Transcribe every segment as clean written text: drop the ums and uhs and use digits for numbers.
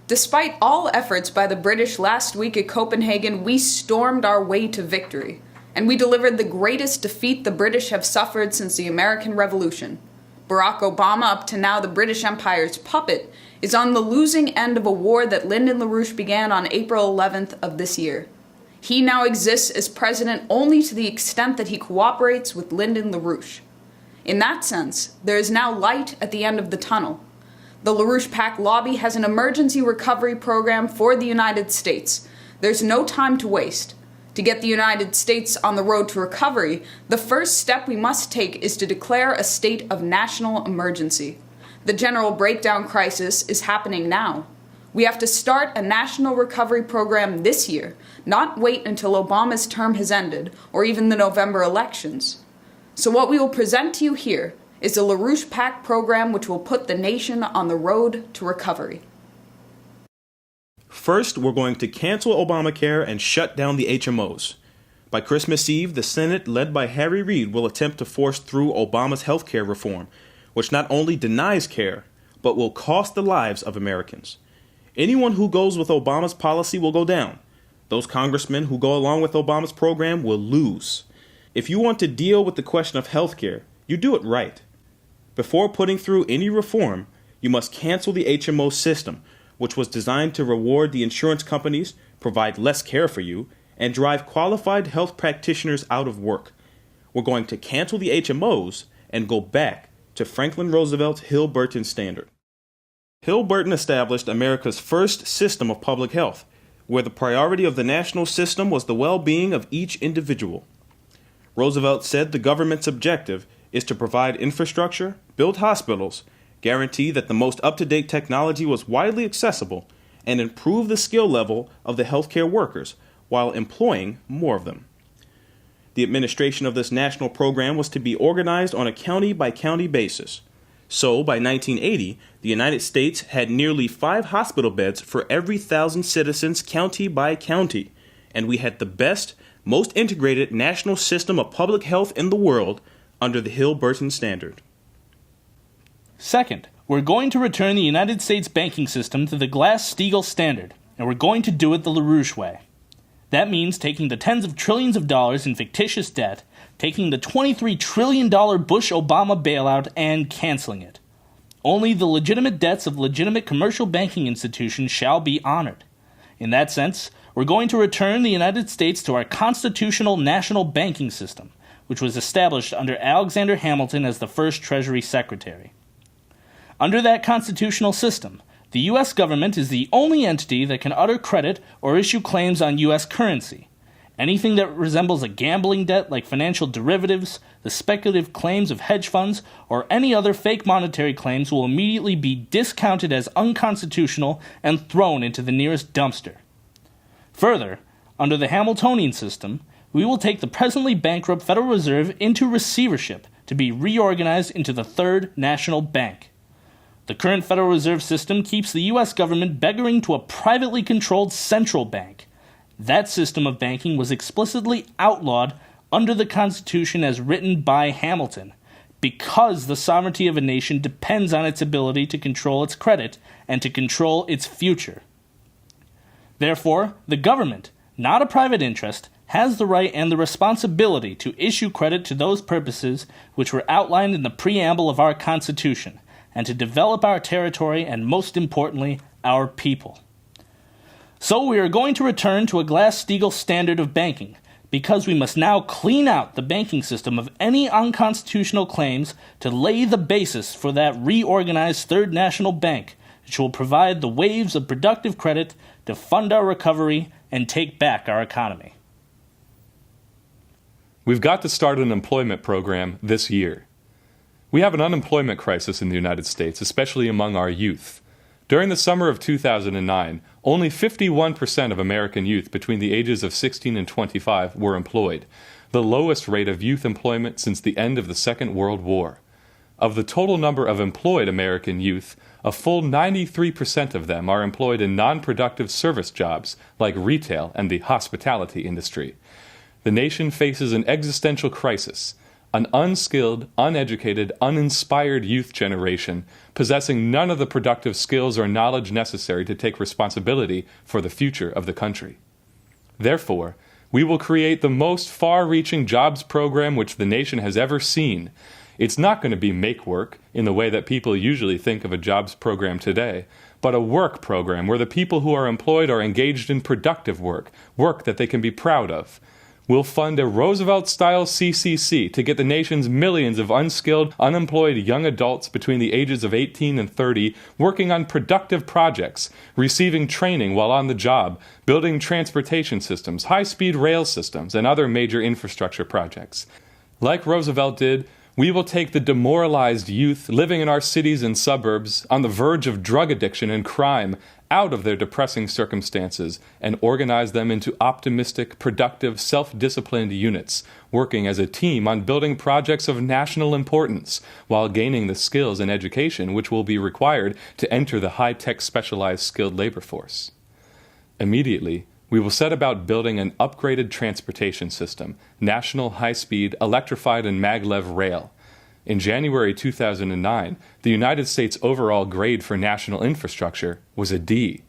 Despite all efforts by the British last week at Copenhagen, we stormed our way to victory, and we delivered the greatest defeat the British have suffered since the American Revolution. Barack Obama, up to now the British Empire's puppet, is on the losing end of a war that Lyndon LaRouche began on April 11th of this year. He now exists as president only to the extent that he cooperates with Lyndon LaRouche. In that sense, there is now light at the end of the tunnel. The LaRouche PAC lobby has an emergency recovery program for the United States. There's no time to waste. To get the United States on the road to recovery, the first step we must take is to declare a state of national emergency. The general breakdown crisis is happening now. We have to start a national recovery program this year, not wait until Obama's term has ended, or even the November elections. So what we will present to you here is the LaRouche PAC program which will put the nation on the road to recovery. First, we're going to cancel Obamacare and shut down the HMOs. By Christmas Eve, the Senate, led by Harry Reid, will attempt to force through Obama's health care reform, which not only denies care, but will cost the lives of Americans. Anyone who goes with Obama's policy will go down. Those congressmen who go along with Obama's program will lose. If you want to deal with the question of health care, you do it right. Before putting through any reform, you must cancel the HMO system, which was designed to reward the insurance companies, provide less care for you, and drive qualified health practitioners out of work. We're going to cancel the HMOs and go back to Franklin Roosevelt's Hill-Burton standard. Hill-Burton established America's first system of public health, where the priority of the national system was the well-being of each individual. Roosevelt said the government's objective is to provide infrastructure, build hospitals, guarantee that the most up-to-date technology was widely accessible, and improve the skill level of the healthcare workers while employing more of them. The administration of this national program was to be organized on a county-by-county basis. So, by 1980, the United States had nearly 5 hospital beds for every 1,000 citizens county by county, and we had the best, most integrated national system of public health in the world under the Hill-Burton standard. Second, we're going to return the United States banking system to the GlassSteagall standard, and we're going to do it the LaRouche way. That means taking the tens of trillions of dollars in fictitious debt, taking the $23 trillion Bush-Obama bailout, and canceling it. Only the legitimate debts of legitimate commercial banking institutions shall be honored. In that sense, we're going to return the United States to our constitutional national banking system, which was established under Alexander Hamilton as the first Treasury Secretary. Under that constitutional system, the U.S. government is the only entity that can utter credit or issue claims on U.S. currency. Anything that resembles a gambling debt like financial derivatives, the speculative claims of hedge funds, or any other fake monetary claims will immediately be discounted as unconstitutional and thrown into the nearest dumpster. Further, under the Hamiltonian system, we will take the presently bankrupt Federal Reserve into receivership to be reorganized into the Third National Bank. The current Federal Reserve System keeps the U.S. government beggaring to a privately controlled central bank. That system of banking was explicitly outlawed under the Constitution as written by Hamilton, because the sovereignty of a nation depends on its ability to control its credit and to control its future. Therefore, the government, not a private interest, has the right and the responsibility to issue credit to those purposes which were outlined in the preamble of our Constitution, and to develop our territory and, most importantly, our people. So we are going to return to a Glass-Steagall standard of banking, because we must now clean out the banking system of any unconstitutional claims to lay the basis for that reorganized Third National Bank, which will provide the waves of productive credit to fund our recovery and take back our economy. We've got to start an employment program this year. We have an unemployment crisis in the United States, especially among our youth. During the summer of 2009, only 51% of American youth between the ages of 16 and 25 were employed, the lowest rate of youth employment since the end of the Second World War. Of the total number of employed American youth, a full 93% of them are employed in non-productive service jobs like retail and the hospitality industry. The nation faces an existential crisis, an unskilled, uneducated, uninspired youth generation possessing none of the productive skills or knowledge necessary to take responsibility for the future of the country. Therefore, we will create the most far-reaching jobs program which the nation has ever seen. It's not going to be make work in the way that people usually think of a jobs program today, but a work program where the people who are employed are engaged in productive work, work that they can be proud of. We'll fund a Roosevelt-style CCC to get the nation's millions of unskilled, unemployed young adults between the ages of 18 and 30 working on productive projects, receiving training while on the job, building transportation systems, high-speed rail systems, and other major infrastructure projects. Like Roosevelt did, we will take the demoralized youth living in our cities and suburbs on the verge of drug addiction and crime out of their depressing circumstances and organize them into optimistic, productive, self-disciplined units, working as a team on building projects of national importance while gaining the skills and education which will be required to enter the high-tech specialized skilled labor force. Immediately, we will set about building an upgraded transportation system, national high-speed, electrified and maglev rail. In January 2009, the United States' overall grade for national infrastructure was a D.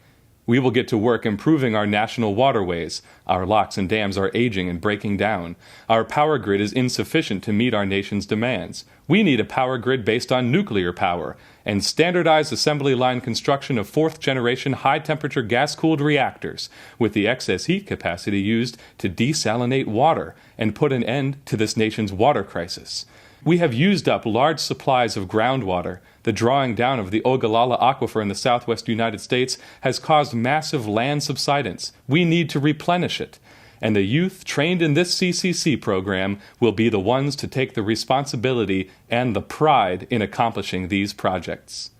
We will get to work improving our national waterways. Our locks and dams are aging and breaking down. Our power grid is insufficient to meet our nation's demands. We need a power grid based on nuclear power and standardized assembly line construction of fourth-generation high-temperature gas-cooled reactors with the excess heat capacity used to desalinate water and put an end to this nation's water crisis. We have used up large supplies of groundwater. The drawing down of the Ogallala Aquifer in the southwest United States has caused massive land subsidence. We need to replenish it. And the youth trained in this CCC program will be the ones to take the responsibility and the pride in accomplishing these projects.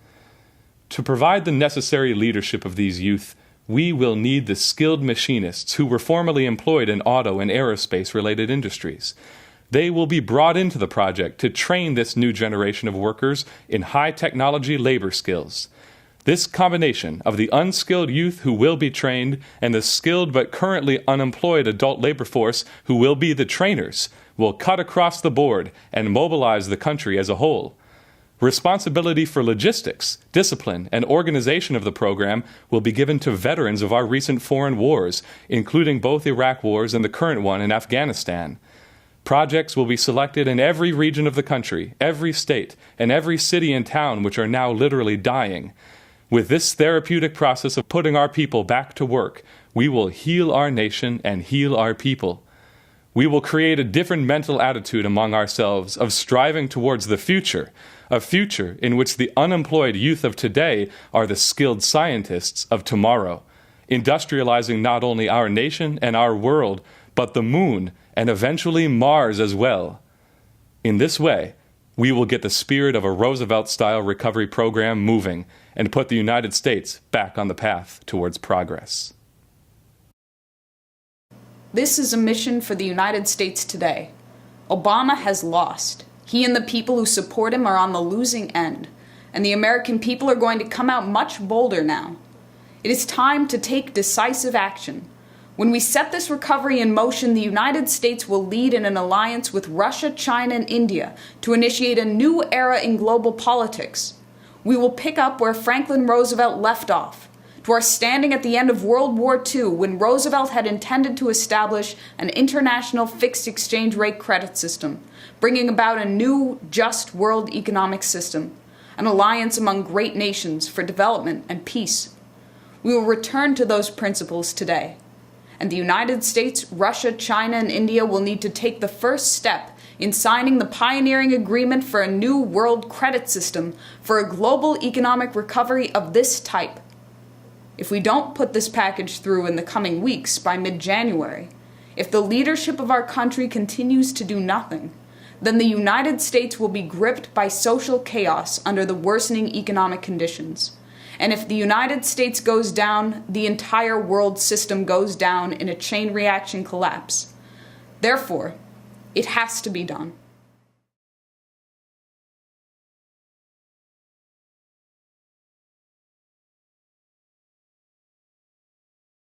To provide the necessary leadership of these youth, we will need the skilled machinists who were formerly employed in auto and aerospace-related industries. They will be brought into the project to train this new generation of workers in high-technology labor skills. This combination of the unskilled youth who will be trained and the skilled but currently unemployed adult labor force who will be the trainers will cut across the board and mobilize the country as a whole. Responsibility for logistics, discipline, and organization of the program will be given to veterans of our recent foreign wars, including both Iraq wars and the current one in Afghanistan. Projects will be selected in every region of the country, every state, and every city and town which are now literally dying. With this therapeutic process of putting our people back to work, we will heal our nation and heal our people. We will create a different mental attitude among ourselves of striving towards the future, a future in which the unemployed youth of today are the skilled scientists of tomorrow, industrializing not only our nation and our world, but the moon and eventually Mars as well. In this way, we will get the spirit of a Roosevelt-style recovery program moving and put the United States back on the path towards progress. This is a mission for the United States today. Obama has lost. He and the people who support him are on the losing end, and the American people are going to come out much bolder now. It is time to take decisive action. When we set this recovery in motion, the United States will lead in an alliance with Russia, China, and India to initiate a new era in global politics. We will pick up where Franklin Roosevelt left off, to our standing at the end of World War II, when Roosevelt had intended to establish an international fixed exchange rate credit system, bringing about a new, just world economic system, an alliance among great nations for development and peace. We will return to those principles today. And the United States, Russia, China, and India will need to take the first step in signing the pioneering agreement for a new world credit system for a global economic recovery of this type. If we don't put this package through in the coming weeks, by mid-January, if the leadership of our country continues to do nothing, then the United States will be gripped by social chaos under the worsening economic conditions. And if the United States goes down, the entire world system goes down in a chain reaction collapse. Therefore, it has to be done.